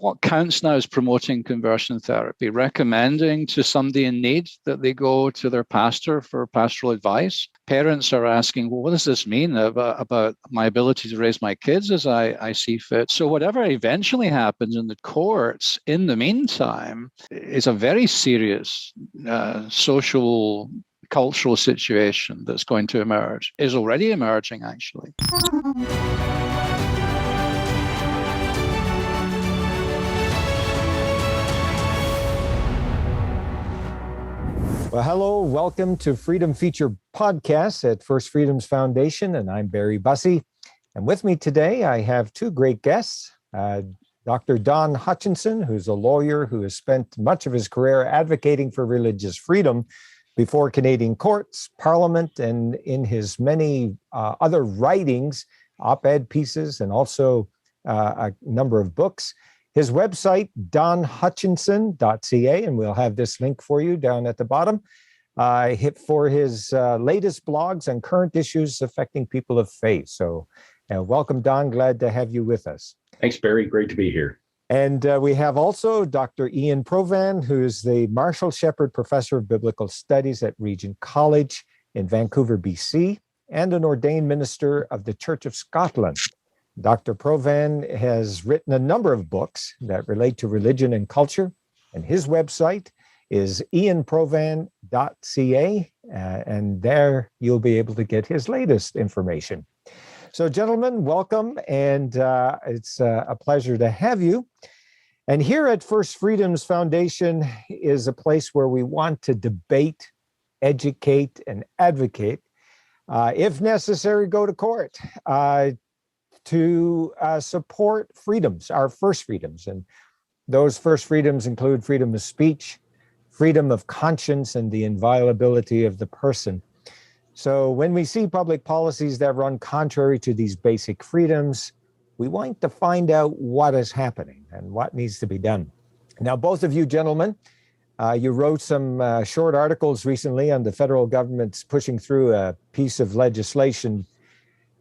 What counts now is promoting conversion therapy, recommending to somebody in need that they go to their pastor for pastoral advice. Parents are asking, well, what does this mean about my ability to raise my kids as I see fit? So whatever eventually happens in the courts, in the meantime, is a very serious social, cultural situation that's going to emerge, is already emerging, actually. Well, hello, welcome to Freedom Feature Podcast at First Freedoms Foundation, and I'm Barry Bussey. And with me today, I have two great guests, Dr. Don Hutchinson, who's a lawyer who has spent much of his career advocating for religious freedom before Canadian courts, Parliament, and in his many other writings, op-ed pieces, and also a number of books. His website, donhutchinson.ca, and we'll have this link for you down at the bottom, for his latest blogs on current issues affecting people of faith. So welcome, Don. Glad to have you with us. Thanks, Barry. Great to be here. And we have also Dr. Iain Provan, who is the Marshall Shepherd Professor of Biblical Studies at Regent College in Vancouver, BC, and an ordained minister of the Church of Scotland. Dr. Provan has written a number of books that relate to religion and culture, and his website is iainprovan.ca, and there you'll be able to get his latest information. So, gentlemen, welcome, and it's a pleasure to have you. And here at First Freedoms Foundation is a place where we want to debate, educate, and advocate, if necessary, go to court, to support freedoms, our first freedoms. And those first freedoms include freedom of speech, freedom of conscience, and the inviolability of the person. So when we see public policies that run contrary to these basic freedoms, we want to find out what is happening and what needs to be done. Now, both of you gentlemen, you wrote some short articles recently on the federal government's pushing through a piece of legislation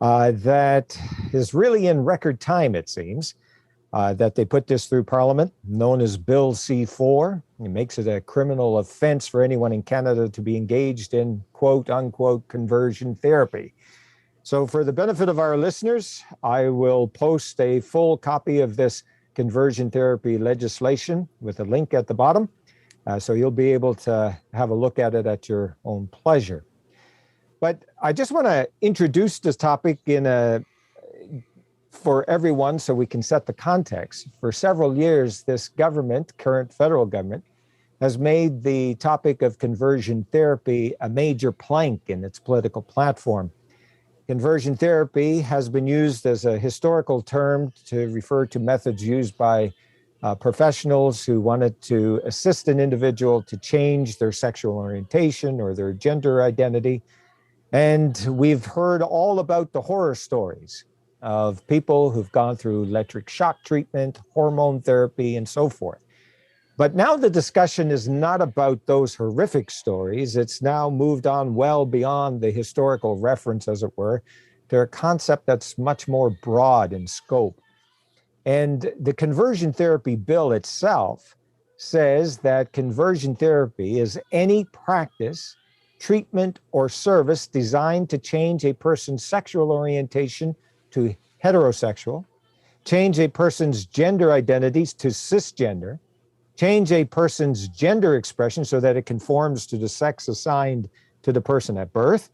that is really in record time, it seems, that they put this through Parliament, known as Bill C-4. It makes it a criminal offense for anyone in Canada to be engaged in quote-unquote conversion therapy. So for the benefit of our listeners, I will post a full copy of this conversion therapy legislation with a link at the bottom, so you'll be able to have a look at it at your own pleasure. But I just want to introduce this topic for everyone so we can set the context. For several years, this government, current federal government, has made the topic of conversion therapy a major plank in its political platform. Conversion therapy has been used as a historical term to refer to methods used by professionals who wanted to assist an individual to change their sexual orientation or their gender identity. And we've heard all about the horror stories of people who've gone through electric shock treatment, hormone therapy, and so forth. But now the discussion is not about those horrific stories. It's now moved on well beyond the historical reference, as it were, to a concept that's much more broad in scope. And the conversion therapy bill itself says that conversion therapy is any practice, treatment, or service designed to change a person's sexual orientation to heterosexual, change a person's gender identities to cisgender, change a person's gender expression so that it conforms to the sex assigned to the person at birth,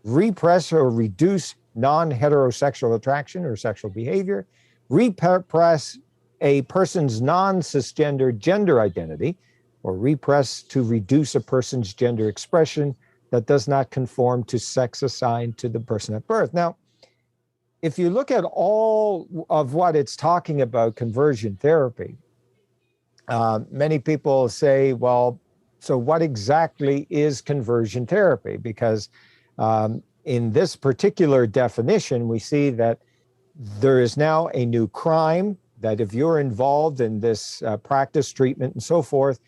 repress or reduce non-heterosexual attraction or sexual behavior, repress a person's non-cisgender gender identity, or repress to reduce a person's gender expression that does not conform to sex assigned to the person at birth. Now, if you look at all of what it's talking about, conversion therapy, many people say, well, so what exactly is conversion therapy? Because in this particular definition, we see that there is now a new crime that if you're involved in this practice, treatment, and so forth,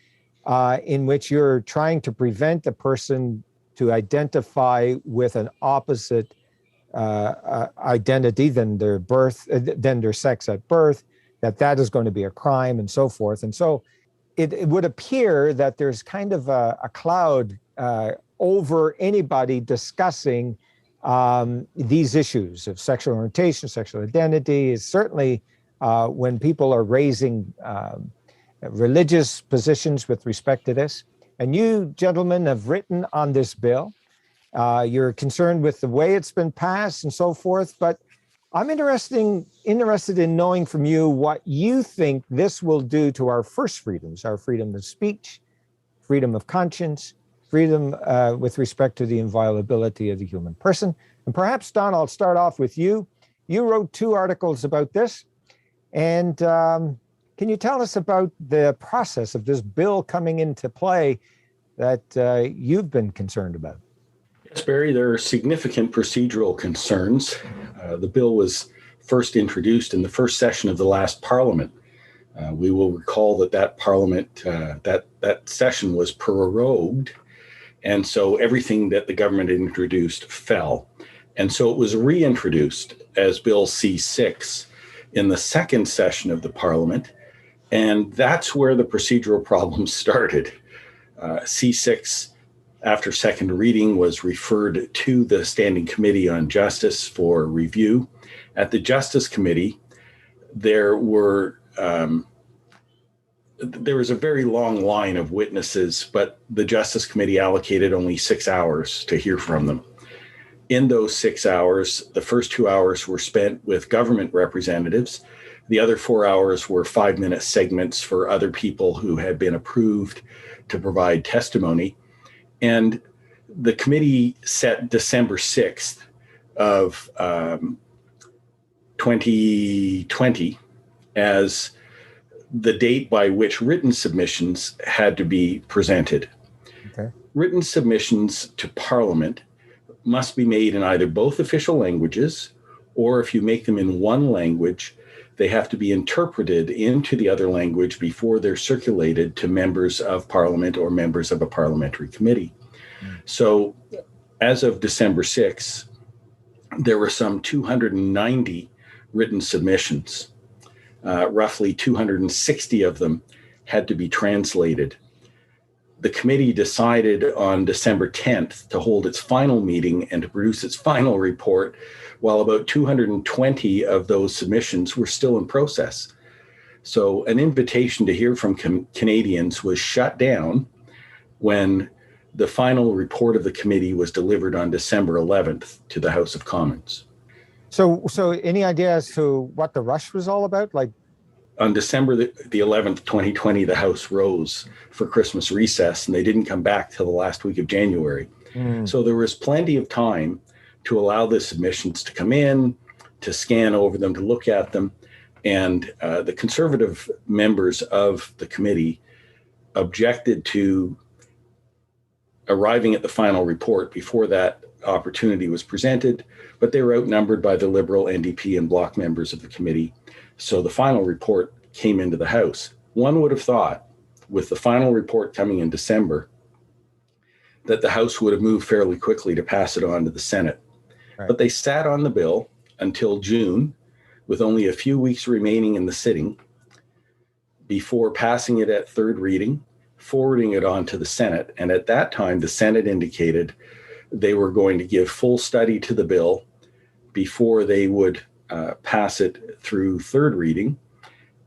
in which you're trying to prevent a person to identify with an opposite identity than their sex at birth, that is going to be a crime and so forth. And so it would appear that there's kind of a cloud over anybody discussing these issues of sexual orientation, sexual identity. Is certainly when people are raising religious positions with respect to this. And you gentlemen have written on this bill. You're concerned with the way it's been passed and so forth, but I'm interested in knowing from you what you think this will do to our first freedoms, our freedom of speech, freedom of conscience, freedom with respect to the inviolability of the human person. And perhaps, Don, I'll start off with you. You wrote 2 articles about this. And can you tell us about the process of this bill coming into play that you've been concerned about? Yes, Barry, there are significant procedural concerns. The bill was first introduced in the first session of the last Parliament. We will recall that Parliament, that session was prorogued, and so everything that the government introduced fell. And so it was reintroduced as Bill C6 in the second session of the Parliament, and that's where the procedural problems started. C6, after second reading, was referred to the Standing Committee on Justice for review. At the Justice Committee, there was a very long line of witnesses, but the Justice Committee allocated only 6 hours to hear from them. In those 6 hours, the first 2 hours were spent with government representatives. The other 4 hours were 5-minute segments for other people who had been approved to provide testimony. And the committee set December 6th of 2020 as the date by which written submissions had to be presented. Okay. Written submissions to Parliament must be made in either both official languages, or if you make them in one language, they have to be interpreted into the other language before they're circulated to members of Parliament or members of a parliamentary committee. So as of December 6th, there were some 290 written submissions. Roughly 260 of them had to be translated. The committee decided on December 10th to hold its final meeting and to produce its final report, while about 220 of those submissions were still in process. So an invitation to hear from Canadians was shut down when the final report of the committee was delivered on December 11th to the House of Commons. So any idea as to what the rush was all about? Like, on December the 11th, 2020, the House rose for Christmas recess, and they didn't come back till the last week of January. So there was plenty of time to allow the submissions to come in, to scan over them, to look at them. And the Conservative members of the committee objected to arriving at the final report before that opportunity was presented, but they were outnumbered by the Liberal, NDP, and Bloc members of the committee. So the final report came into the House. One would have thought, with the final report coming in December, that the House would have moved fairly quickly to pass it on to the Senate. Right. But they sat on the bill until June, with only a few weeks remaining in the sitting, before passing it at third reading, forwarding it on to the Senate. And at that time, the Senate indicated they were going to give full study to the bill before they would pass it through third reading.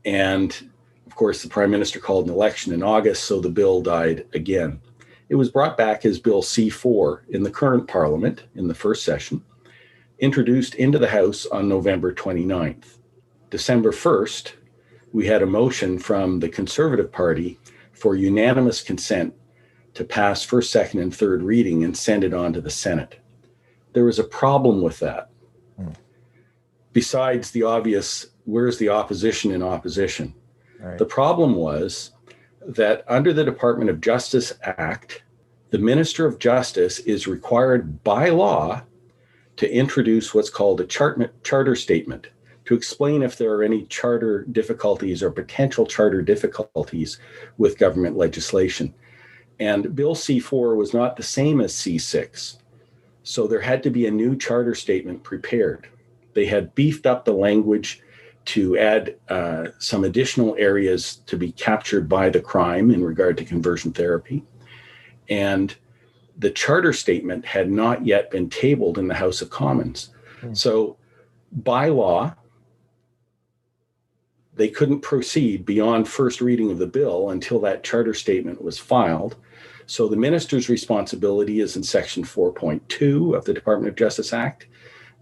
And of course, the Prime Minister called an election in August, so the bill died again. It was brought back as Bill C4 in the current Parliament in the first session, introduced into the House on November 29th. December 1st, we had a motion from the Conservative Party for unanimous consent to pass first, second, and third reading and send it on to the Senate. There was a problem with that. Besides the obvious, where's the opposition in opposition? Right. The problem was that under the Department of Justice Act, the Minister of Justice is required by law to introduce what's called a charter statement to explain if there are any charter difficulties or potential charter difficulties with government legislation. And Bill C4 was not the same as C6. So there had to be a new charter statement prepared. They had beefed up the language to add some additional areas to be captured by the crime in regard to conversion therapy. And the charter statement had not yet been tabled in the House of Commons. So by law, they couldn't proceed beyond first reading of the bill until that charter statement was filed. So the minister's responsibility is in Section 4.2 of the Department of Justice Act,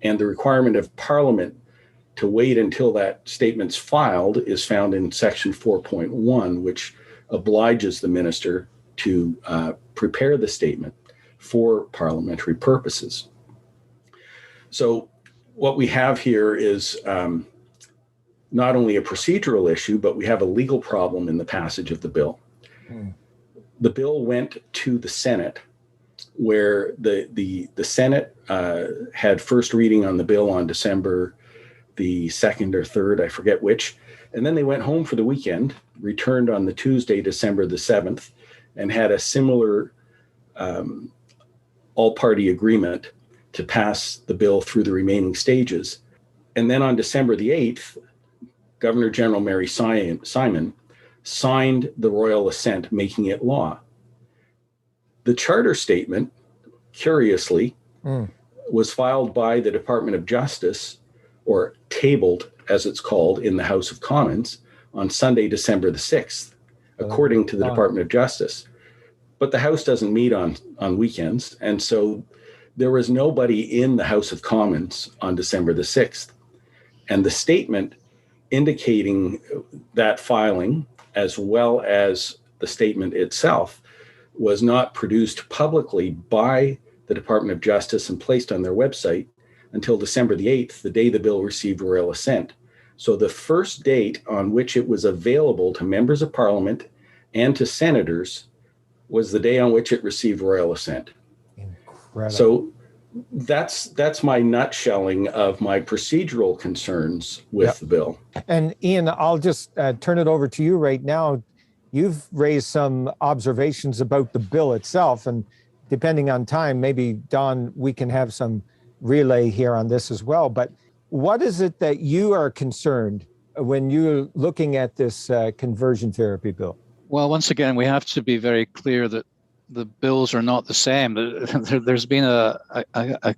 and the requirement of Parliament to wait until that statement's filed is found in Section 4.1, which obliges the minister to prepare the statement for parliamentary purposes. So what we have here is not only a procedural issue, but we have a legal problem in the passage of the bill. The bill went to the Senate, where the Senate had first reading on the bill on December the 2nd or 3rd, I forget which, and then they went home for the weekend, returned on the Tuesday, December the 7th, and had a similar all-party agreement to pass the bill through the remaining stages. And then on December the 8th, Governor General Mary Simon signed the royal assent, making it law. The charter statement, curiously, was filed by the Department of Justice, or tabled, as it's called, in the House of Commons on Sunday, December the 6th, according to the Department of Justice. But the House doesn't meet on weekends, and so there was nobody in the House of Commons on December the 6th. And the statement indicating that filing, as well as the statement itself, was not produced publicly by the Department of Justice and placed on their website until December the 8th, the day the bill received royal assent. So the first date on which it was available to members of Parliament and to senators was the day on which it received royal assent. Incredible. So that's my nutshelling of my procedural concerns with the bill. And Iain, I'll just turn it over to you right now. You've raised some observations about the bill itself, and depending on time, maybe, Don, we can have some relay here on this as well. But what is it that you are concerned when you're looking at this conversion therapy bill? Well, once again, we have to be very clear that the bills are not the same. There's been a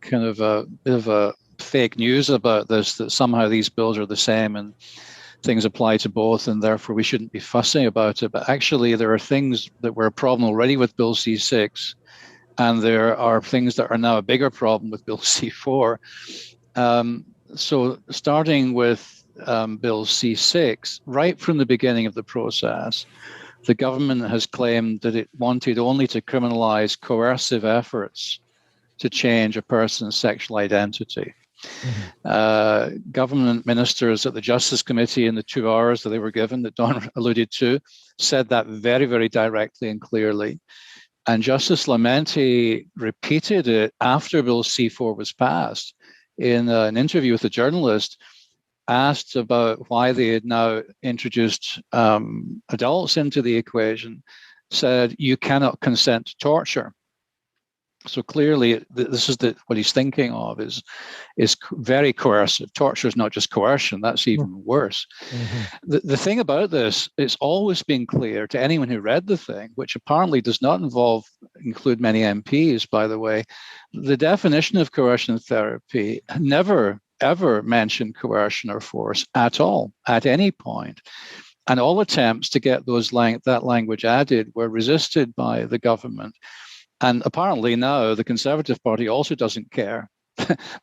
kind of a bit of a fake news about this, that somehow these bills are the same and things apply to both, and therefore we shouldn't be fussing about it. But actually, there are things that were a problem already with Bill C6, and there are things that are now a bigger problem with Bill C4. So starting with Bill C6, right from the beginning of the process, the government has claimed that it wanted only to criminalize coercive efforts to change a person's sexual identity. Government ministers at the Justice Committee in the 2 hours that they were given, that Don alluded to, said that very, very directly and clearly. And Justice Lamenti repeated it after Bill C4 was passed in an interview with a journalist, asked about why they had now introduced adults into the equation, said, you cannot consent to torture. So clearly, this is what he's thinking of is very coercive. Torture is not just coercion, that's even worse. The thing about this, it's always been clear to anyone who read the thing, which apparently does not include many MPs, by the way, the definition of coercion therapy never, ever mentioned coercion or force at all, at any point. And all attempts to get that language added were resisted by the government. And apparently now the Conservative Party also doesn't care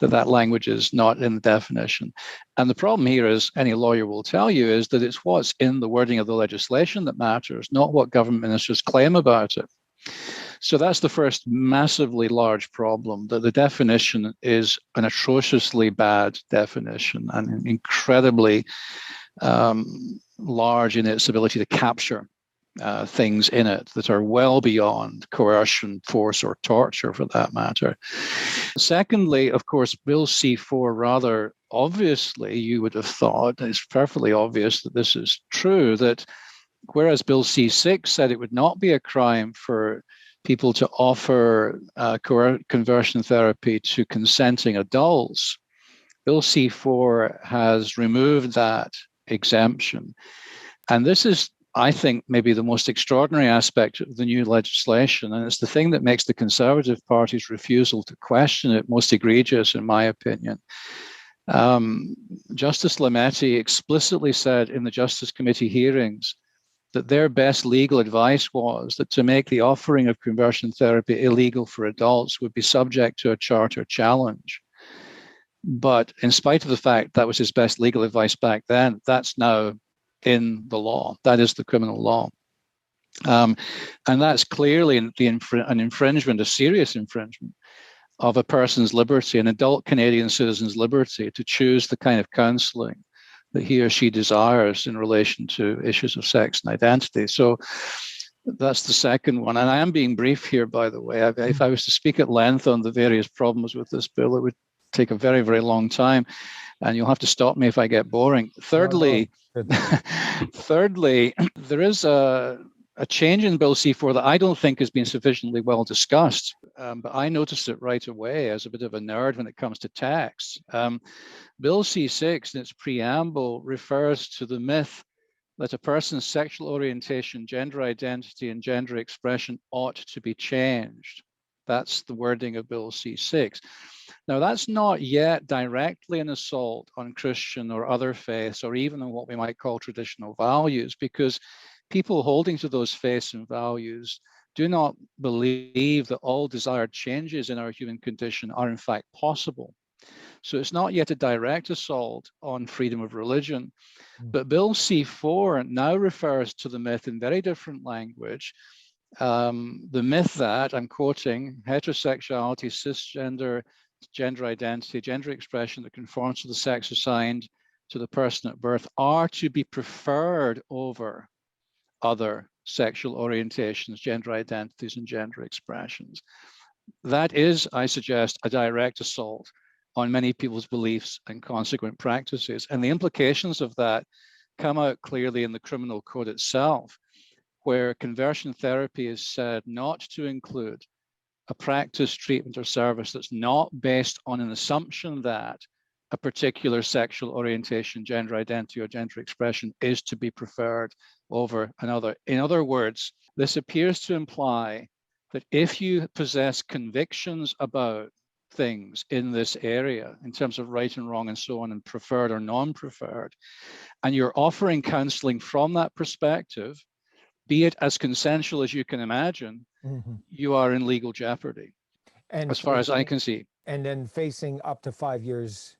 that language is not in the definition. And the problem here, as any lawyer will tell you, is that it's what's in the wording of the legislation that matters, not what government ministers claim about it. So that's the first massively large problem, that the definition is an atrociously bad definition and incredibly large in its ability to capture things in it that are well beyond coercion, force, or torture, for that matter. Secondly, of course, Bill C4, rather obviously, you would have thought, it's perfectly obvious that this is true, that whereas Bill C6 said it would not be a crime for people to offer conversion therapy to consenting adults, Bill C-4 has removed that exemption. And this is, I think, maybe the most extraordinary aspect of the new legislation. And it's the thing that makes the Conservative Party's refusal to question it most egregious, in my opinion. Justice Lametti explicitly said in the Justice Committee hearings that their best legal advice was that to make the offering of conversion therapy illegal for adults would be subject to a charter challenge. But in spite of the fact that was his best legal advice back then, that's now in the law. That is the criminal law. And that's clearly an infringement, a serious infringement of a person's liberty, an adult Canadian citizen's liberty to choose the kind of counselling that he or she desires in relation to issues of sex and identity. So that's the second one. And I am being brief here, by the way. If I was to speak at length on the various problems with this bill, it would take a very, very long time. And you'll have to stop me if I get boring. Thirdly, thirdly, there is a change in Bill C-4 that I don't think has been sufficiently well discussed, but I noticed it right away as a bit of a nerd when it comes to text. Bill C-6 in its preamble refers to the myth that a person's sexual orientation, gender identity, and gender expression ought to be changed. That's the wording of Bill C-6. Now, that's not yet directly an assault on Christian or other faiths, or even on what we might call traditional values, because people holding to those faiths and values do not believe that all desired changes in our human condition are in fact possible. So it's not yet a direct assault on freedom of religion. But Bill C-4 now refers to the myth in very different language. The myth that, I'm quoting, heterosexuality, cisgender, gender identity, gender expression that conforms to the sex assigned to the person at birth are to be preferred over other sexual orientations, gender identities, and gender expressions. That is, I suggest, a direct assault on many people's beliefs and consequent practices. And the implications of that come out clearly in the criminal code itself, where conversion therapy is said not to include a practice, treatment, or service that's not based on an assumption that a particular sexual orientation, gender identity, or gender expression is to be preferred over another. In other words, this appears to imply that if you possess convictions about things in this area, in terms of right and wrong and so on, and preferred or non-preferred, and you're offering counseling from that perspective, be it as consensual as you can imagine, you are in legal jeopardy, and as far as I can see. And then facing up to 5 years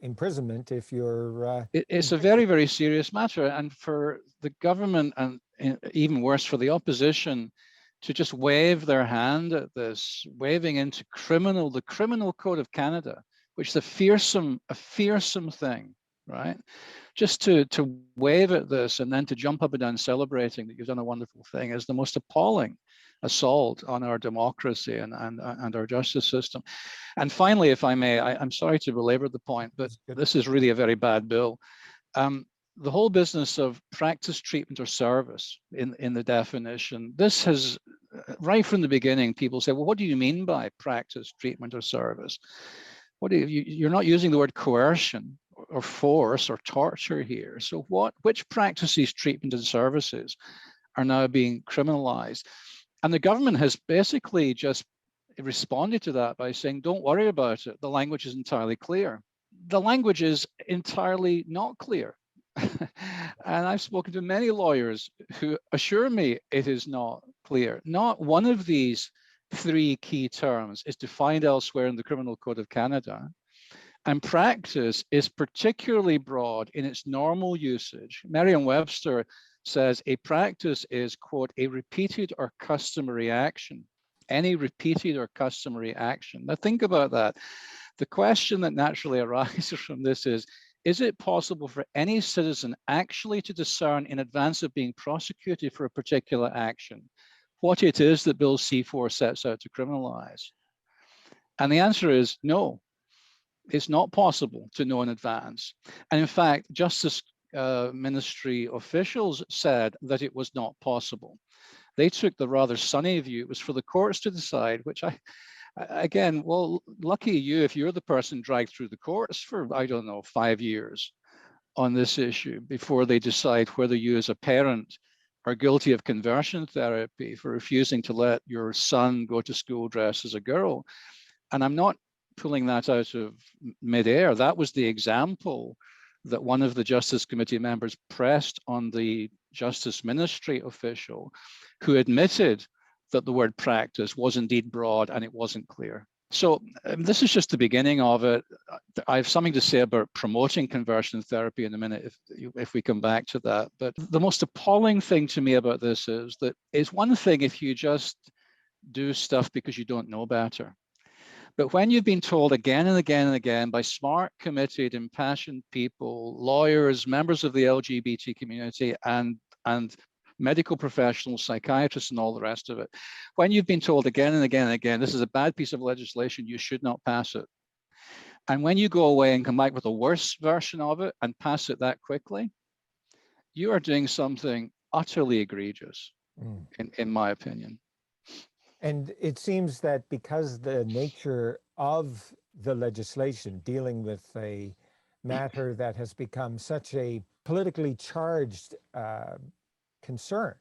imprisonment if you're... It's a very, very serious matter. And for the government, and even worse for the opposition, to just wave their hand at this, waving into the criminal code of Canada, which is a fearsome thing, right? Just to wave at this and then to jump up and down celebrating that you've done a wonderful thing is the most appalling assault on our democracy and our justice system. And finally, if I may, I'm sorry to belabor the point, but this is really a very bad bill. The whole business of practice, treatment, or service in the definition, this has, right from the beginning, people say, well, what do you mean by practice, treatment, or service? You're not using the word coercion or force or torture here. So which practices, treatment, and services are now being criminalized? And the government has basically just responded to that by saying, don't worry about it. The language is entirely clear. The language is entirely not clear. And I've spoken to many lawyers who assure me it is not clear. Not one of these three key terms is defined elsewhere in the Criminal Code of Canada. And practice is particularly broad in its normal usage. Merriam-Webster says a practice is, quote, a repeated or customary action. Any repeated or customary action. Now think about that. The question that naturally arises from this is it possible for any citizen actually to discern in advance of being prosecuted for a particular action what it is that Bill C-4 sets out to criminalize? And the answer is no. It's not possible to know in advance. And in fact, Justice Ministry officials said that it was not possible. They took the rather sunny view. It was for the courts to decide, which Again, well, lucky you if you're the person dragged through the courts for, I don't know, 5 years on this issue before they decide whether you as a parent are guilty of conversion therapy for refusing to let your son go to school dressed as a girl. And I'm not pulling that out of midair. That was the example that one of the Justice Committee members pressed on the Justice Ministry official, who admitted that the word practice was indeed broad and it wasn't clear. So this is just the beginning of it. I have something to say about promoting conversion therapy in a minute if we come back to that. But the most appalling thing to me about this is that it's one thing if you just do stuff because you don't know better. But when you've been told again and again and again by smart, committed, impassioned people, lawyers, members of the LGBT community, and medical professionals, psychiatrists, and all the rest of it, when you've been told again and again and again, this is a bad piece of legislation, you should not pass it. And when you go away and come back with a worse version of it and pass it that quickly, you are doing something utterly egregious, in my opinion. And it seems that because the nature of the legislation dealing with a matter that has become such a politically charged concern,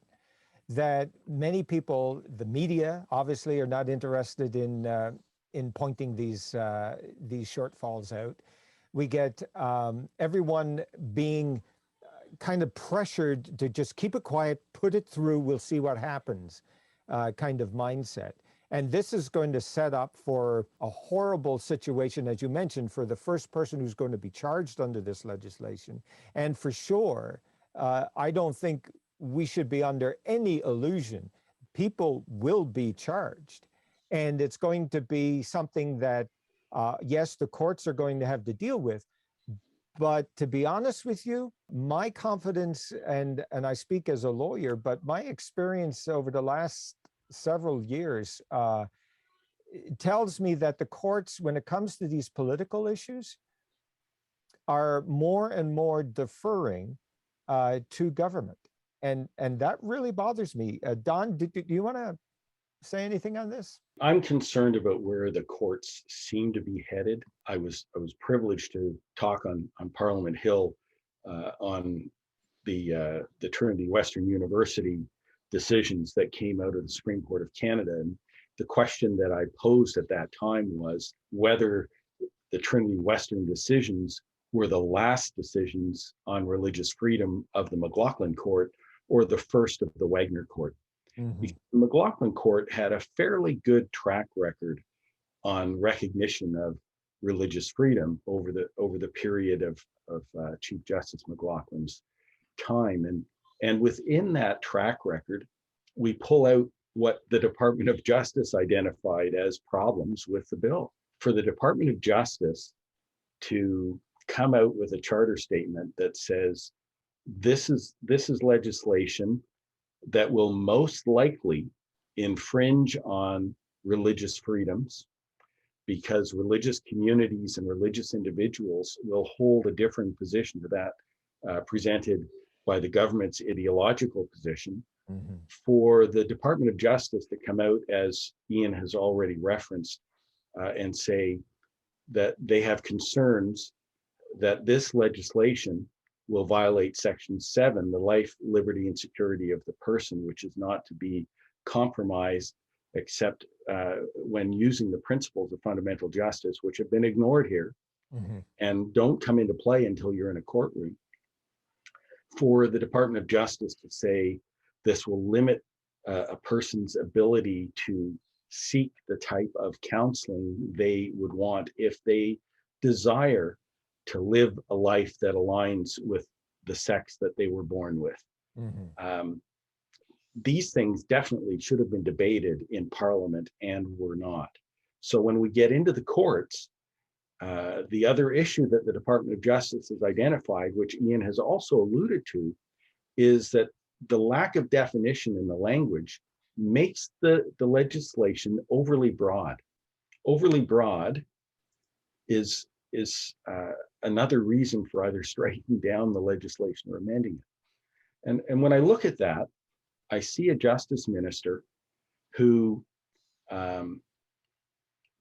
that many people, the media obviously, are not interested in pointing these shortfalls out. We get everyone being kind of pressured to just keep it quiet, put it through, we'll see what happens. Kind of mindset. And this is going to set up for a horrible situation, as you mentioned, for the first person who's going to be charged under this legislation. And for sure, I don't think we should be under any illusion. People will be charged. And it's going to be something that, yes, the courts are going to have to deal with. But to be honest with you, my confidence, and I speak as a lawyer, but my experience over the last several years tells me that the courts, when it comes to these political issues, are more and more deferring to government. And that really bothers me. Don, do you want to say anything on this? I'm concerned about where the courts seem to be headed. I was privileged to talk on Parliament Hill on the Trinity Western University decisions that came out of the Supreme Court of Canada. And the question that I posed at that time was whether the Trinity Western decisions were the last decisions on religious freedom of the McLaughlin Court or the first of the Wagner Court. Mm-hmm. The McLaughlin Court had a fairly good track record on recognition of religious freedom over the period of Chief Justice McLaughlin's time. And within that track record, we pull out what the Department of Justice identified as problems with the bill. For the Department of Justice to come out with a charter statement that says this is legislation that will most likely infringe on religious freedoms because religious communities and religious individuals will hold a different position to that presented by the government's ideological position. Mm-hmm. For the Department of Justice to come out, as Iain has already referenced, and say that they have concerns that this legislation will violate Section 7, the life, liberty, and security of the person, which is not to be compromised except when using the principles of fundamental justice, which have been ignored here, mm-hmm. and don't come into play until you're in a courtroom. For the Department of Justice to say this will limit a person's ability to seek the type of counseling they would want if they desire to live a life that aligns with the sex that they were born with. Mm-hmm. These things definitely should have been debated in Parliament and were not. So when we get into the courts, the other issue that the Department of Justice has identified, which Iain has also alluded to, is that the lack of definition in the language makes the legislation overly broad. Overly broad is another reason for either striking down the legislation or amending it. And when I look at that, I see a justice minister who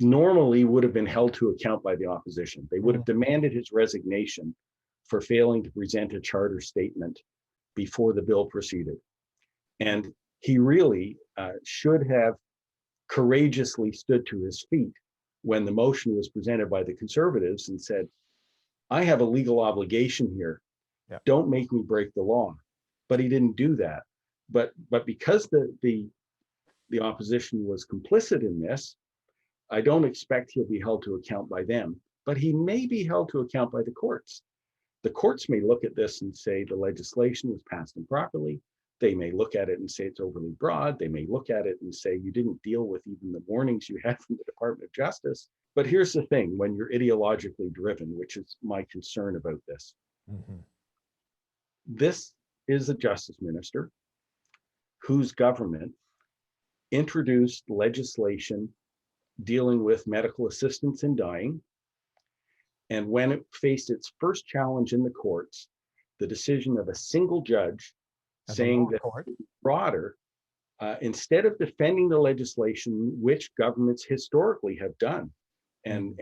normally would have been held to account by the opposition. They would have demanded his resignation for failing to present a charter statement before the bill proceeded. And he really should have courageously stood to his feet when the motion was presented by the Conservatives and said, I have a legal obligation here. Yeah. Don't make me break the law. But he didn't do that. But because the opposition was complicit in this, I don't expect he'll be held to account by them, but he may be held to account by the courts. The courts may look at this and say the legislation was passed improperly. They may look at it and say it's overly broad. They may look at it and say you didn't deal with even the warnings you had from the Department of Justice. But here's the thing, when you're ideologically driven, which is my concern about this, this is a justice minister whose government introduced legislation dealing with medical assistance in dying. And when it faced its first challenge in the courts, the decision of a single judge saying that broader, instead of defending the legislation, which governments historically have done, and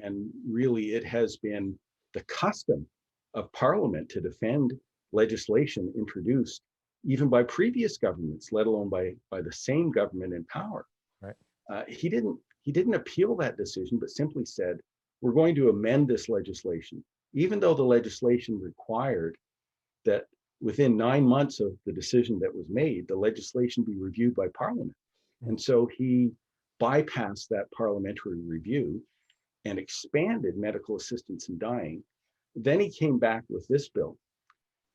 really it has been the custom of Parliament to defend legislation introduced even by previous governments, let alone by the same government in power. Right. He didn't appeal that decision, but simply said, we're going to amend this legislation, even though the legislation required that within 9 months of the decision that was made, the legislation be reviewed by Parliament. And so he bypassed that parliamentary review and expanded medical assistance in dying. Then he came back with this bill.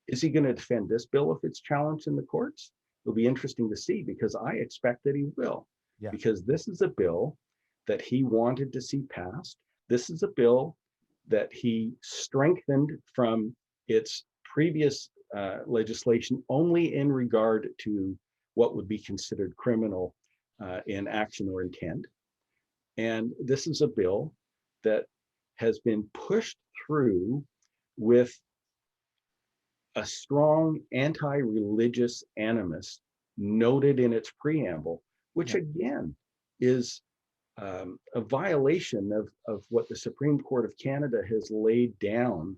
Is he going to defend this bill if it's challenged in the courts? It'll be interesting to see, because I expect that he will. Yeah. Because this is a bill that he wanted to see passed. This is a bill that he strengthened from its previous legislation only in regard to what would be considered criminal in action or intent. And this is a bill that has been pushed through with a strong anti-religious animus noted in its preamble, which again is a violation of what the Supreme Court of Canada has laid down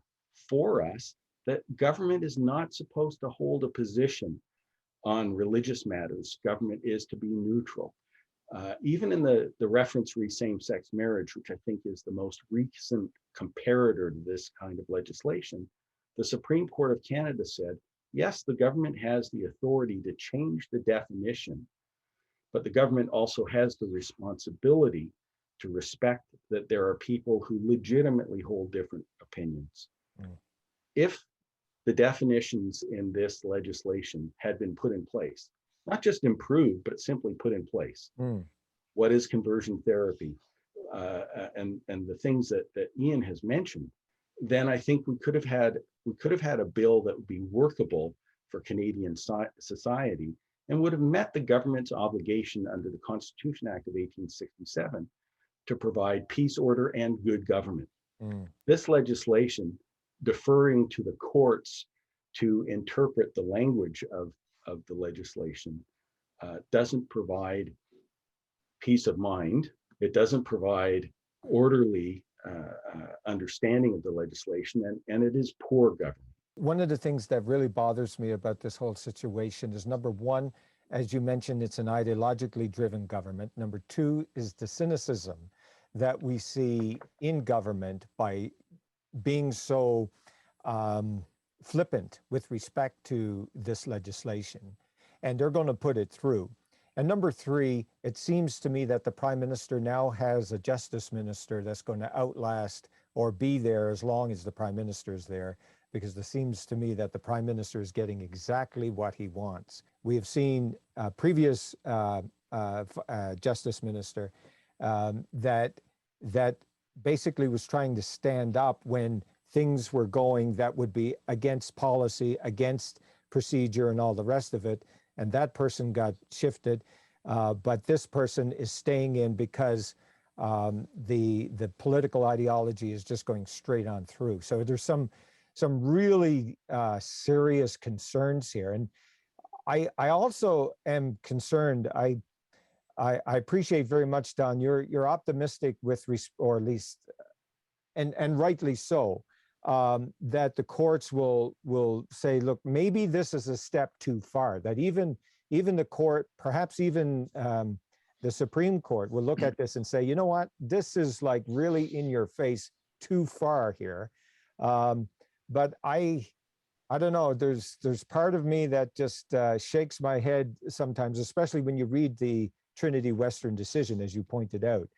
for us, that government is not supposed to hold a position on religious matters. Government is to be neutral. Even in the reference re same-sex marriage, which I think is the most recent comparator to this kind of legislation, the Supreme Court of Canada said, yes, the government has the authority to change the definition, but the government also has the responsibility to respect that there are people who legitimately hold different opinions. If the definitions in this legislation had been put in place, not just improved, but simply put in place, what is conversion therapy, and the things that Iain has mentioned, then I think we could have had a bill that would be workable for Canadian society and would have met the government's obligation under the Constitution Act of 1867 to provide peace, order, and good government. This legislation, deferring to the courts to interpret the language of the legislation, doesn't provide peace of mind. It doesn't provide orderly understanding of the legislation, and it is poor government. One of the things that really bothers me about this whole situation is, number one, as you mentioned, it's an ideologically driven government. Number two is the cynicism that we see in government by being so flippant with respect to this legislation. And they're going to put it through. And number three, it seems to me that the Prime Minister now has a justice minister that's going to outlast or be there as long as the Prime Minister is there, because it seems to me that the Prime Minister is getting exactly what he wants. We have seen previous justice minister that basically was trying to stand up when things were going that would be against policy, against procedure, and all the rest of it. And that person got shifted, but this person is staying in because the political ideology is just going straight on through. So there's some really serious concerns here. And I also am concerned. I appreciate very much, Don. You're optimistic or at least, and rightly so, that the courts will say, look, maybe this is a step too far. That even the court, perhaps even the Supreme Court, will look at this and say, you know what, this is like really in your face, too far here. But I don't know. There's part of me that just shakes my head sometimes, especially when you read the Trinity Western decision, as you pointed out.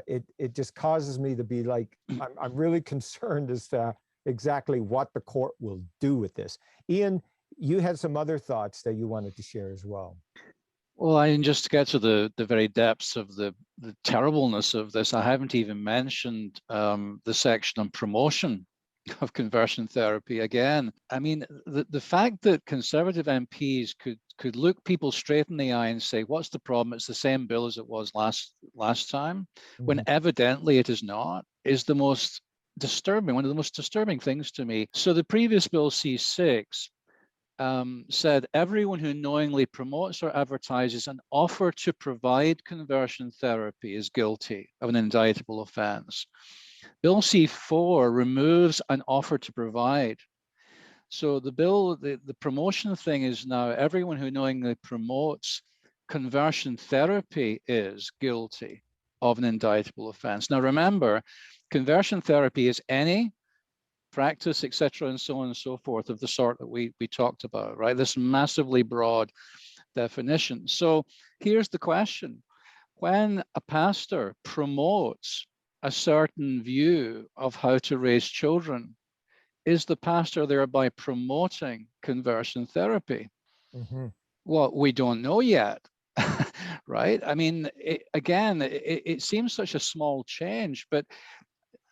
It just causes me to be like, I'm really concerned as to exactly what the court will do with this. Iain, you had some other thoughts that you wanted to share as well. Well, I just get to the very depths of the terribleness of this. I haven't even mentioned the section on promotion of conversion therapy. Again, I mean, the fact that Conservative MPs could look people straight in the eye and say, what's the problem? It's the same bill as it was last time, when evidently it is not, is the most disturbing, one of the most disturbing things to me. So the previous bill, C6, said everyone who knowingly promotes or advertises an offer to provide conversion therapy is guilty of an indictable offense. Bill C4 removes an offer to provide. So the bill, the promotion thing is now everyone who knowingly promotes conversion therapy is guilty of an indictable offense. Now remember, conversion therapy is any practice, etc., and so on and so forth of the sort that we talked about, right? This massively broad definition. So here's the question. When a pastor promotes a certain view of how to raise children, is the pastor thereby promoting conversion therapy? Well, we don't know yet, right? I mean, it seems such a small change, but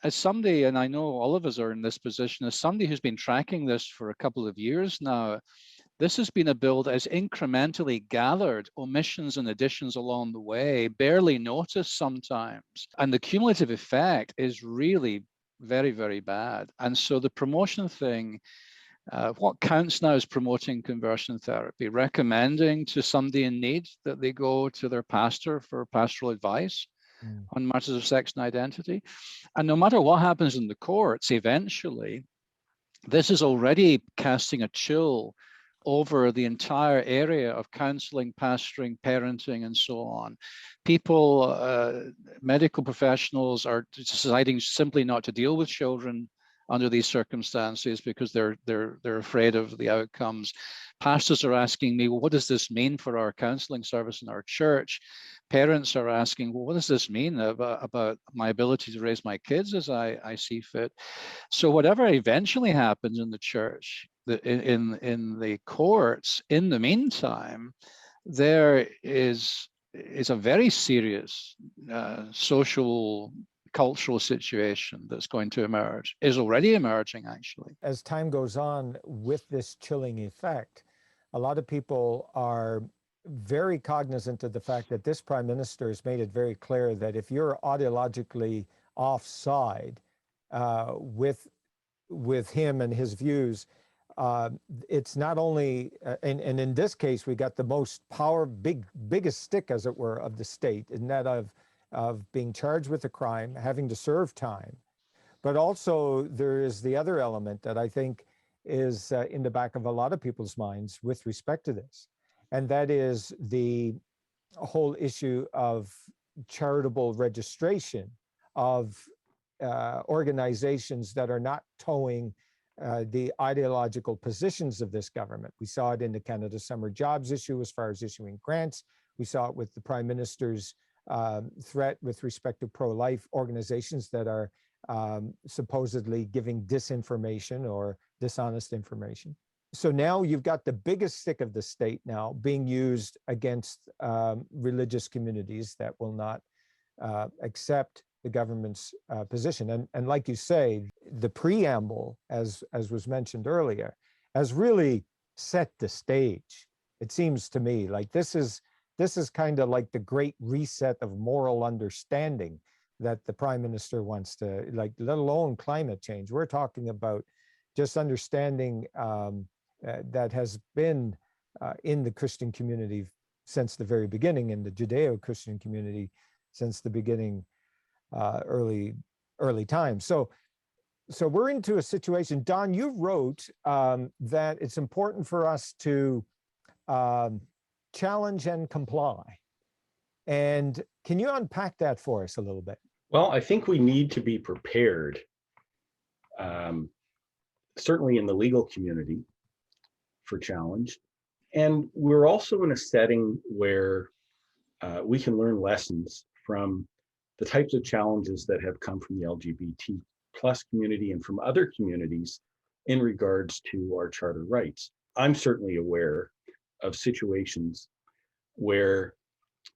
as somebody, and I know all of us are in this position, as somebody who's been tracking this for a couple of years now, this has been a bill that has incrementally gathered omissions and additions along the way, barely noticed sometimes. And the cumulative effect is really very, very bad. And so the promotion thing, what counts now is promoting conversion therapy, recommending to somebody in need that they go to their pastor for pastoral advice on matters of sex and identity. And no matter what happens in the courts, eventually, this is already casting a chill over the entire area of counseling, pastoring, parenting, and so on. People, medical professionals are deciding simply not to deal with children under these circumstances because they're afraid of the outcomes. Pastors are asking me, well, what does this mean for our counseling service in our church? Parents are asking, well, what does this mean about my ability to raise my kids as I see fit? So whatever eventually happens in the church, in the courts, in the meantime, there is a very serious social, cultural situation that's going to emerge, is already emerging, actually. As time goes on with this chilling effect, a lot of people are very cognizant of the fact that this prime minister has made it very clear that if you're ideologically offside with him and his views, it's not only, and in this case, we got the most biggest stick, as it were, of the state, in that of being charged with a crime, having to serve time. But also there is the other element that I think is in the back of a lot of people's minds with respect to this. And that is the whole issue of charitable registration of organizations that are not towing the ideological positions of this government. We saw it in the Canada Summer Jobs issue as far as issuing grants. We saw it with the Prime Minister's threat with respect to pro-life organizations that are supposedly giving disinformation or dishonest information. So now you've got the biggest stick of the state now being used against religious communities that will not accept the government's position. And like you say, the preamble, as was mentioned earlier, has really set the stage. It seems to me like this is kind of like the great reset of moral understanding that the prime minister wants to, like, let alone climate change. We're talking about just understanding that has been in the Christian community since the very beginning in the Judeo-Christian community, since the beginning, early times. So we're into a situation. Don, you wrote that it's important for us to challenge and comply. And can you unpack that for us a little bit? Well, I think we need to be prepared, certainly in the legal community, for challenge. And we're also in a setting where we can learn lessons from the types of challenges that have come from the LGBT plus community and from other communities in regards to our charter rights. I'm certainly aware of situations where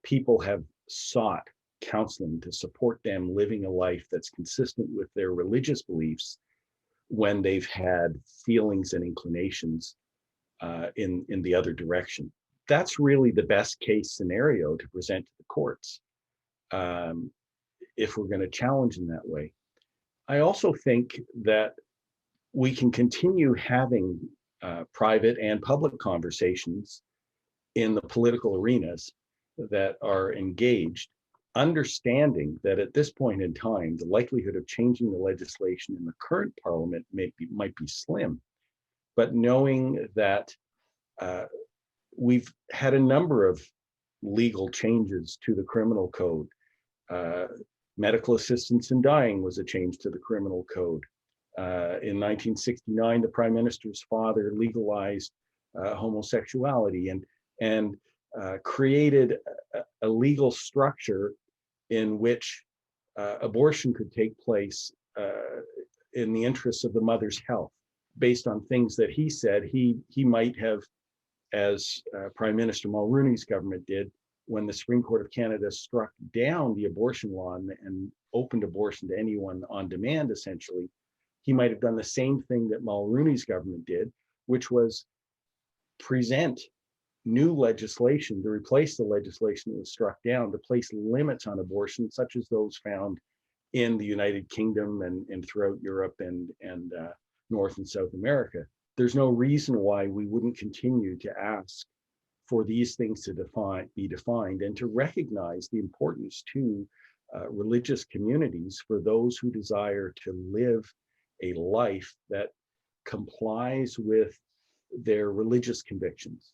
people have sought counseling to support them living a life that's consistent with their religious beliefs when they've had feelings and inclinations in the other direction. That's really the best case scenario to present to the courts if we're going to challenge in that way. I also think that we can continue having private and public conversations in the political arenas that are engaged, understanding that at this point in time, the likelihood of changing the legislation in the current parliament might be slim, but knowing that we've had a number of legal changes to the criminal code. Medical assistance in dying was a change to the criminal code. In 1969, the Prime Minister's father legalized homosexuality and created a legal structure in which abortion could take place in the interests of the mother's health, based on things that he said he might have, as Prime Minister Mulroney's government did, when the Supreme Court of Canada struck down the abortion law and opened abortion to anyone on demand, essentially. He might have done the same thing that Mulroney's government did, which was present new legislation to replace the legislation that was struck down, to place limits on abortion, such as those found in the United Kingdom and throughout Europe and North and South America. There's no reason why we wouldn't continue to ask for these things to be defined and to recognize the importance to religious communities for those who desire to live a life that complies with their religious convictions,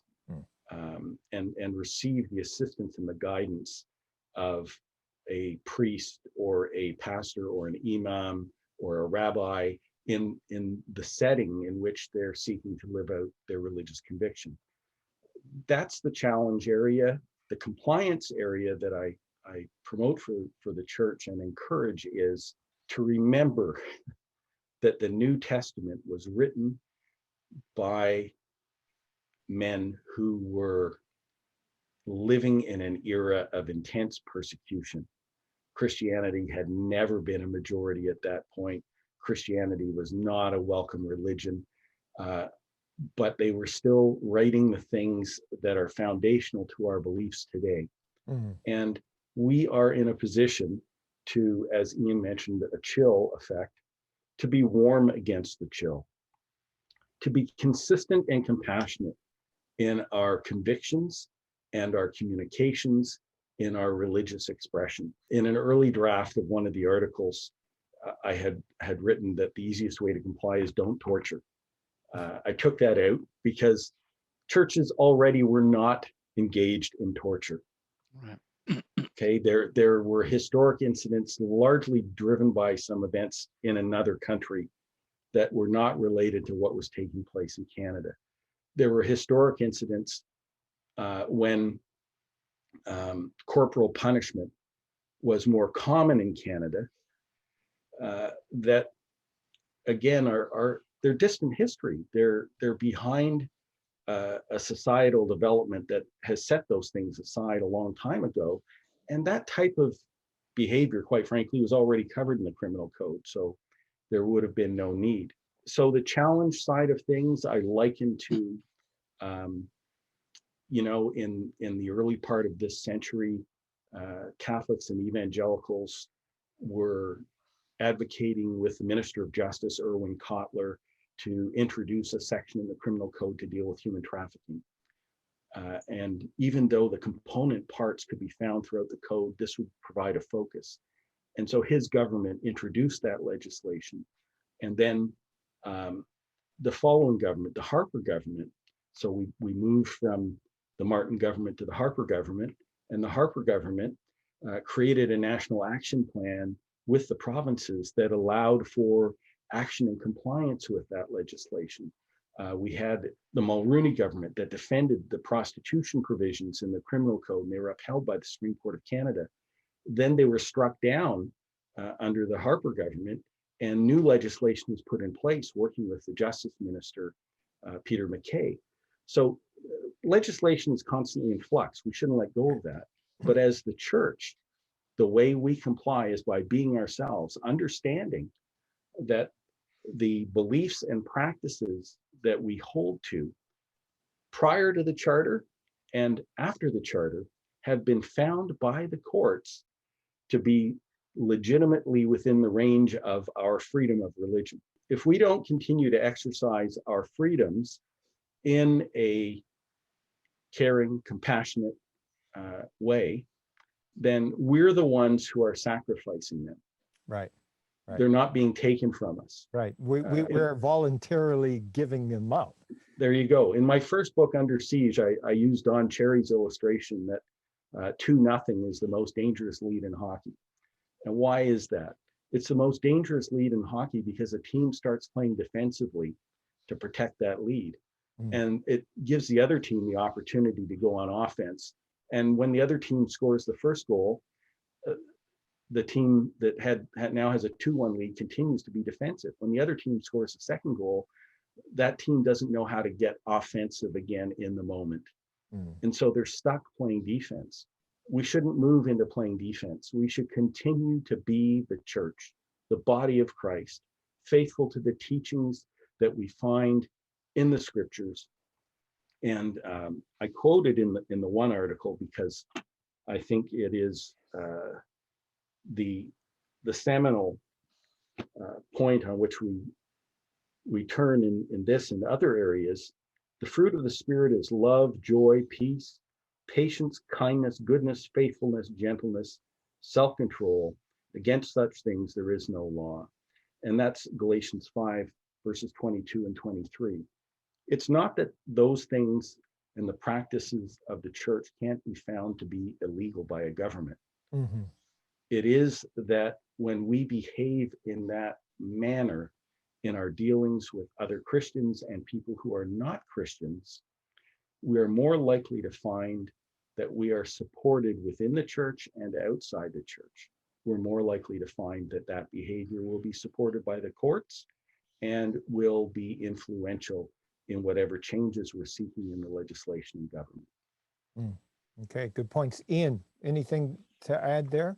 and receive the assistance and the guidance of a priest or a pastor or an imam or a rabbi in the setting in which they're seeking to live out their religious conviction. That's the challenge area. The compliance area that I promote for the church and encourage is to remember that the New Testament was written by men who were living in an era of intense persecution. Christianity had never been a majority at that point. Christianity was not a welcome religion, but they were still writing the things that are foundational to our beliefs today. Mm-hmm. And we are in a position to, as Iain mentioned, a chill effect, to be warm against the chill, to be consistent and compassionate in our convictions and our communications, in our religious expression. In an early draft of one of the articles, I had written that the easiest way to comply is don't torture. I took that out because churches already were not engaged in torture. Right. Okay, there were historic incidents largely driven by some events in another country that were not related to what was taking place in Canada. There were historic incidents when corporal punishment was more common in Canada that, again, they're distant history. They're behind a societal development that has set those things aside a long time ago. And that type of behavior, quite frankly, was already covered in the criminal code. So there would have been no need. So the challenge side of things, I liken to, in the early part of this century, Catholics and evangelicals were advocating with the Minister of Justice, Erwin Cotler, to introduce a section in the criminal code to deal with human trafficking. And even though the component parts could be found throughout the code, this would provide a focus. And so his government introduced that legislation. And then the following government, the Harper government, so we moved from the Martin government to the Harper government, and the Harper government created a national action plan with the provinces that allowed for action and compliance with that legislation. We had the Mulroney government that defended the prostitution provisions in the criminal code, and they were upheld by the Supreme Court of Canada. Then they were struck down under the Harper government, and new legislation was put in place working with the Justice Minister, Peter MacKay. So legislation is constantly in flux. We shouldn't let go of that. But as the church, the way we comply is by being ourselves, understanding that the beliefs and practices that we hold to prior to the charter and after the charter have been found by the courts to be legitimately within the range of our freedom of religion. If we don't continue to exercise our freedoms in a caring, compassionate way, then we're the ones who are sacrificing them. Right. Right. They're not being taken from us. Right. We're voluntarily giving them up. There you go. In my first book, Under Siege, I used Don Cherry's illustration that 2-0 is the most dangerous lead in hockey. And why is that? It's the most dangerous lead in hockey because a team starts playing defensively to protect that lead. And it gives the other team the opportunity to go on offense. And when the other team scores the first goal, the team that now has a 2-1 lead continues to be defensive. When the other team scores the second goal, that team doesn't know how to get offensive again in the moment. And so they're stuck playing defense. We shouldn't move into playing defense. We should continue to be the church, the body of Christ, faithful to the teachings that we find in the scriptures. And I quoted in the one article because I think it is the seminal point on which we turn in this and other areas. The fruit of the Spirit is love, joy, peace, patience, kindness, goodness, faithfulness, gentleness, self-control. Against such things there is no law. And that's Galatians 5, verses 22 and 23. It's not that those things and the practices of the church can't be found to be illegal by a government. It is that when we behave in that manner in our dealings with other Christians and people who are not Christians, we are more likely to find that we are supported within the church and outside the church. We're more likely to find that behavior will be supported by the courts and will be influential in whatever changes we're seeking in the legislation and government. Okay, good points. Iain, anything to add there?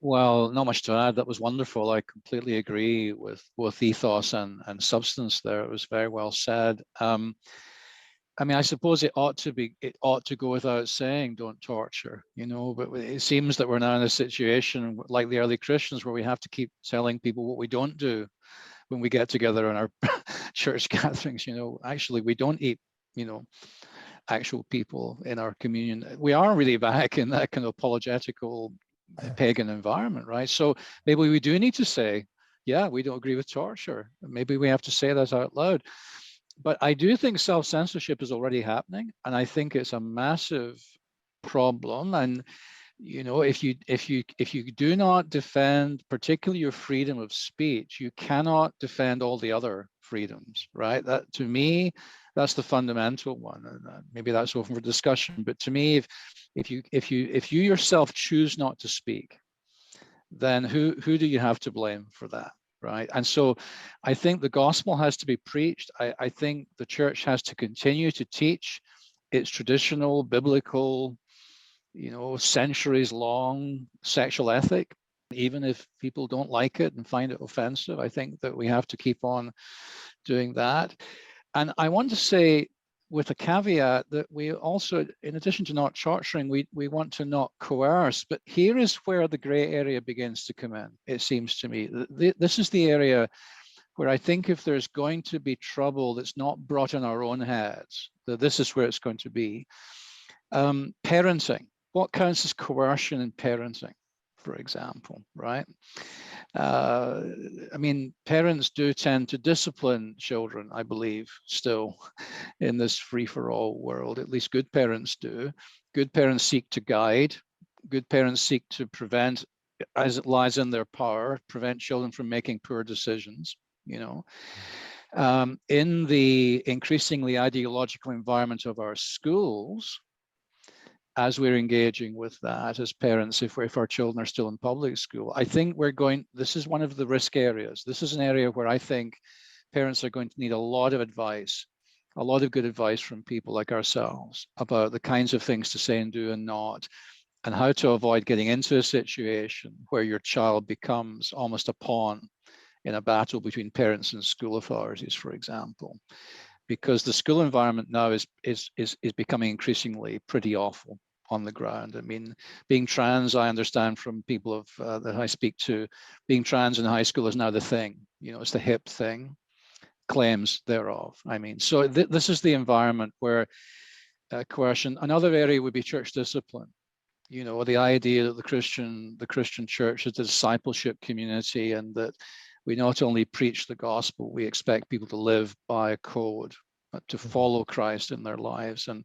Well, not much to add. That was wonderful. I completely agree with both ethos and substance there. It was very well said. I mean, I suppose it ought to go without saying, don't torture, but it seems that we're now in a situation like the early Christians where we have to keep telling people what we don't do when we get together in our church gatherings. Actually, we don't eat, actual people in our communion. We are really back in that kind of apologetical pagan environment, right? So maybe we do need to say, yeah, we don't agree with torture. Maybe we have to say that out loud. But I do think self-censorship is already happening, and I think it's a massive problem. And if you do not defend particularly your freedom of speech, you cannot defend all the other freedoms, right? That, to me, that's the fundamental one. And maybe that's open for discussion. But to me, if you yourself choose not to speak, then who do you have to blame for that? Right. And so I think the gospel has to be preached. I think the church has to continue to teach its traditional, biblical, centuries long sexual ethic, even if people don't like it and find it offensive. I think that we have to keep on doing that. And I want to say, with a caveat, that we also, in addition to not torturing, we want to not coerce. But here is where the gray area begins to come in, it seems to me. This is the area where I think if there's going to be trouble that's not brought in our own heads, that this is where it's going to be. Parenting. What counts as coercion in parenting, for example, right? I mean, parents do tend to discipline children, I believe, still in this free-for-all world. At least good parents do. Good parents seek to guide. Good parents seek to prevent, as it lies in their power, prevent children from making poor decisions, you know. In the increasingly ideological environment of our schools, as we're engaging with that as parents, if our children are still in public school, I think this is one of the risk areas. This is an area where I think parents are going to need a lot of advice, a lot of good advice from people like ourselves about the kinds of things to say and do and not, and how to avoid getting into a situation where your child becomes almost a pawn in a battle between parents and school authorities, for example. Because the school environment now is becoming increasingly pretty awful on the ground. I mean, being trans, I understand from people that I speak to, being trans in high school is now the thing. You know, it's the hip thing, claims thereof. I mean, so this is the environment where coercion. Another area would be church discipline. You know, the idea that the Christian church is a discipleship community, and that we not only preach the gospel, we expect people to live by a code, to follow Christ in their lives. And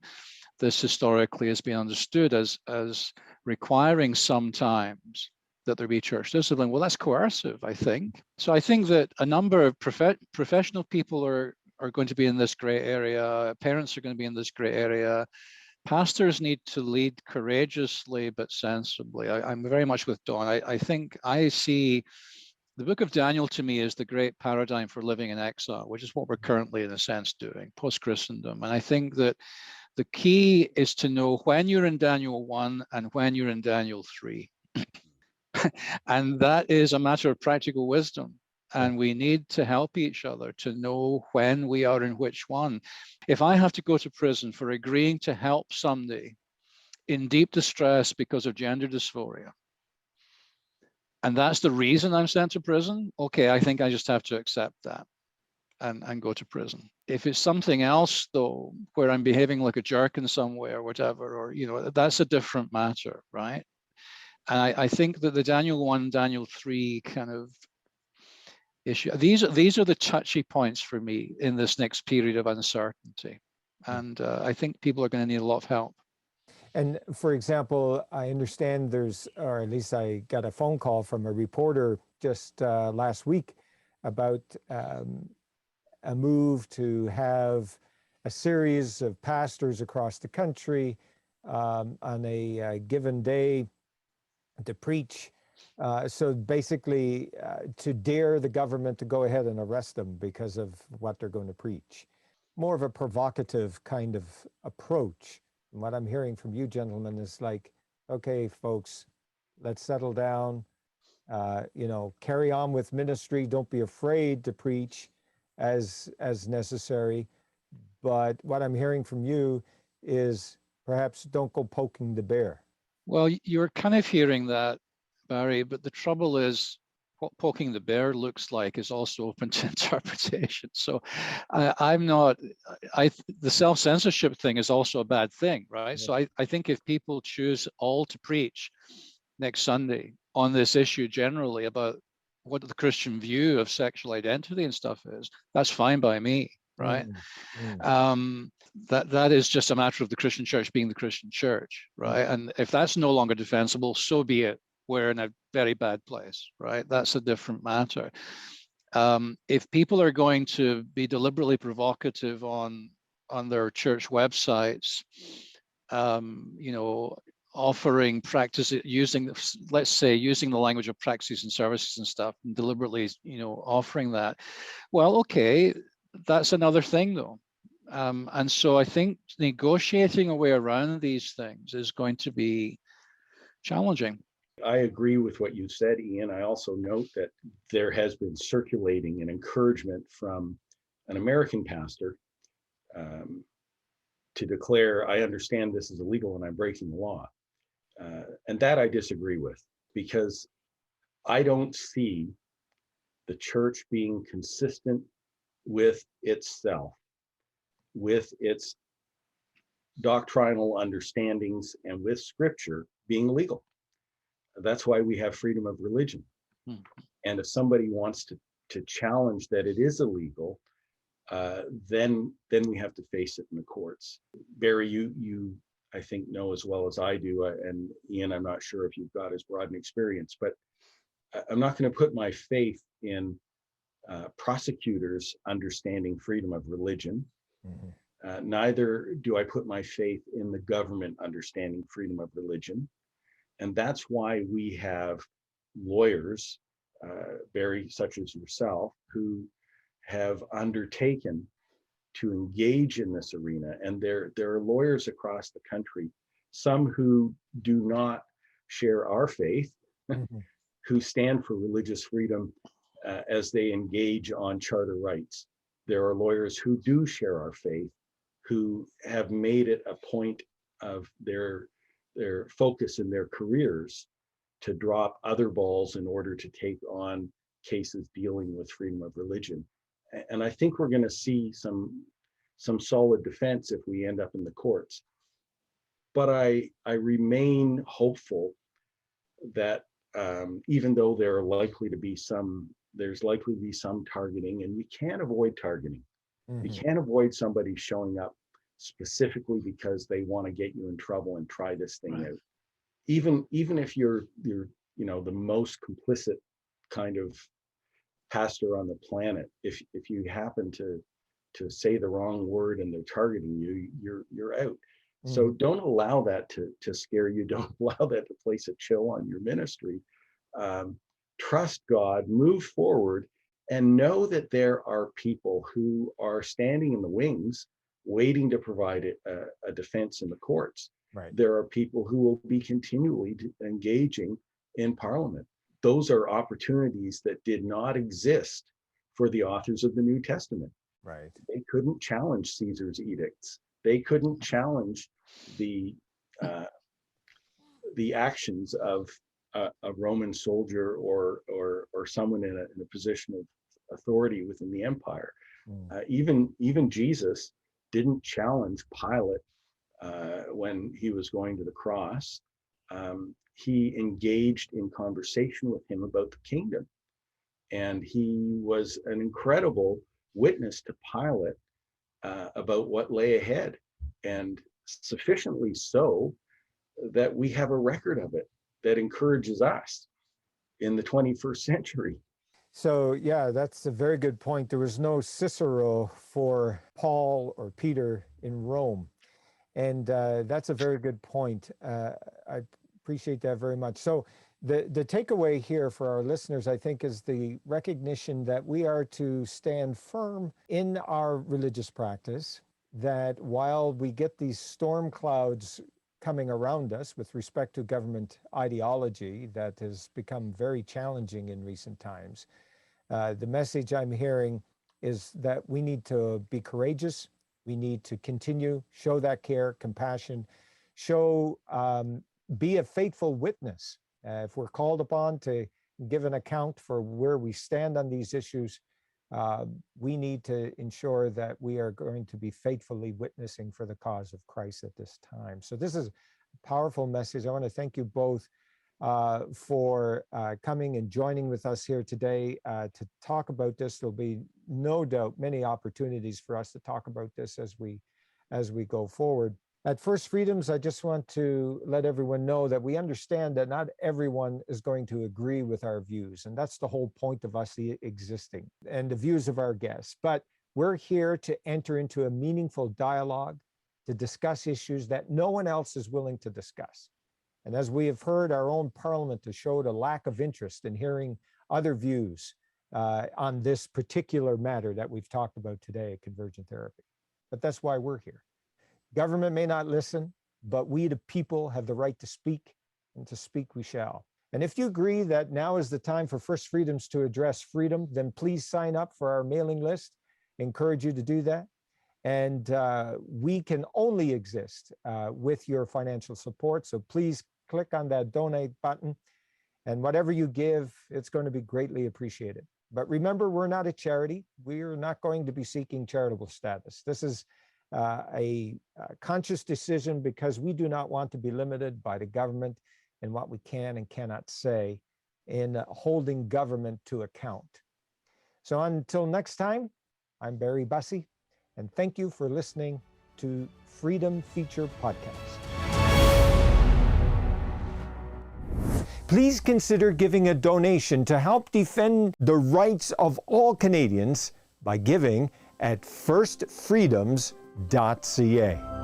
this historically has been understood as requiring sometimes that there be church discipline. Well, that's coercive, I think. So I think that a number of professional people are going to be in this gray area. Parents are going to be in this gray area. Pastors need to lead courageously but sensibly. I'm very much with Don. I think I see the book of Daniel to me is the great paradigm for living in exile, which is what we're currently, in a sense, doing, post-Christendom. And I think that the key is to know when you're in Daniel 1 and when you're in Daniel 3. And that is a matter of practical wisdom. And we need to help each other to know when we are in which one. If I have to go to prison for agreeing to help somebody in deep distress because of gender dysphoria, and that's the reason I'm sent to prison, okay, I think I just have to accept that and go to prison. If it's something else, though, where I'm behaving like a jerk in some way or whatever, or, you know, that's a different matter, right? And I think that the Daniel 1, Daniel 3 kind of issue, these are the touchy points for me in this next period of uncertainty. And I think people are going to need a lot of help. And for example, I understand or at least I got a phone call from a reporter just last week about a move to have a series of pastors across the country on a given day to preach. So basically to dare the government to go ahead and arrest them because of what they're going to preach. More of a provocative kind of approach. And what I'm hearing from you gentlemen is like, okay, folks, let's settle down, you know, carry on with ministry. Don't be afraid to preach as necessary. But what I'm hearing from you is perhaps don't go poking the bear. Well, you're kind of hearing that, Barry, but the trouble is what poking the bear looks like is also open to interpretation. So the self-censorship thing is also a bad thing, right? Yeah. So I think if people choose all to preach next Sunday on this issue generally about what the Christian view of sexual identity and stuff is, that's fine by me, right? That is just a matter of the Christian church being the Christian church, right? And if that's no longer defensible, so be it. We're in a very bad place, right? That's a different matter. If people are going to be deliberately provocative on their church websites, you know, offering practice using, let's say, using the language of practices and services and stuff, and deliberately, you know, offering that, well, okay, that's another thing though. And so I think negotiating a way around these things is going to be challenging. I agree with what you said, Iain. I also note that there has been circulating an encouragement from an American pastor to declare, I understand this is illegal and I'm breaking the law. And that I disagree with, because I don't see the church being consistent with itself, with its doctrinal understandings, and with scripture being legal. That's why we have freedom of religion. Mhm. And if somebody wants to challenge that it is illegal, then we have to face it in the courts. Barry, you I think know as well as I do, and Iain, I'm not sure if you've got as broad an experience, but I'm not going to put my faith in prosecutors understanding freedom of religion. Mm-hmm. Neither do I put my faith in the government understanding freedom of religion. And that's why we have lawyers, Barry, such as yourself, who have undertaken to engage in this arena. And there are lawyers across the country, some who do not share our faith, mm-hmm. who stand for religious freedom as they engage on charter rights. There are lawyers who do share our faith, who have made it a point of their focus in their careers to drop other balls in order to take on cases dealing with freedom of religion. And I think we're going to see some solid defense if we end up in the courts. But I remain hopeful that even though there's likely to be some targeting, and we can't avoid targeting. Mm-hmm. We can't avoid somebody showing up specifically because they want to get you in trouble and try this thing out. Even if you're the most complicit kind of pastor on the planet, if you happen to say the wrong word and they're targeting you, you're out. Mm-hmm. So don't allow that to scare you. Don't allow that to place a chill on your ministry. Trust God, move forward, and know that there are people who are standing in the wings waiting to provide a defense in the courts. Right. There are people who will be continually engaging in Parliament. Those are opportunities that did not exist for the authors of the New Testament. Right. They couldn't challenge Caesar's edicts. They couldn't challenge the actions of a Roman soldier or someone in a position of authority within the empire. Even Jesus didn't challenge Pilate when he was going to the cross. He engaged in conversation with him about the kingdom, and he was an incredible witness to Pilate about what lay ahead, and sufficiently so that we have a record of it that encourages us in the 21st century. So, yeah, that's a very good point. There was no Cicero for Paul or Peter in Rome. And that's a very good point. I appreciate that very much. So the takeaway here for our listeners, I think, is the recognition that we are to stand firm in our religious practice, that while we get these storm clouds coming around us with respect to government ideology that has become very challenging in recent times, the message I'm hearing is that we need to be courageous. We need to continue, show that care, compassion, be a faithful witness. If we're called upon to give an account for where we stand on these issues, we need to ensure that we are going to be faithfully witnessing for the cause of Christ at this time. So this is a powerful message. I want to thank you both for coming and joining with us here today to talk about this. There'll be no doubt many opportunities for us to talk about this as we go forward. At First Freedoms, I just want to let everyone know that we understand that not everyone is going to agree with our views, and that's the whole point of us existing and the views of our guests. But we're here to enter into a meaningful dialogue, to discuss issues that no one else is willing to discuss. And as we have heard, our own Parliament has showed a lack of interest in hearing other views on this particular matter that we've talked about today, conversion therapy. But that's why we're here. Government may not listen, but we, the people, have the right to speak, and to speak we shall. And if you agree that now is the time for First Freedoms to address freedom, then please sign up for our mailing list. I encourage you to do that. And we can only exist with your financial support. So please click on that donate button. And whatever you give, it's going to be greatly appreciated. But remember, we're not a charity. We're not going to be seeking charitable status. This is a conscious decision because we do not want to be limited by the government in what we can and cannot say in holding government to account. So until next time, I'm Barry Bussey, and thank you for listening to Freedom Feature Podcast. Please consider giving a donation to help defend the rights of all Canadians by giving at firstfreedoms.ca.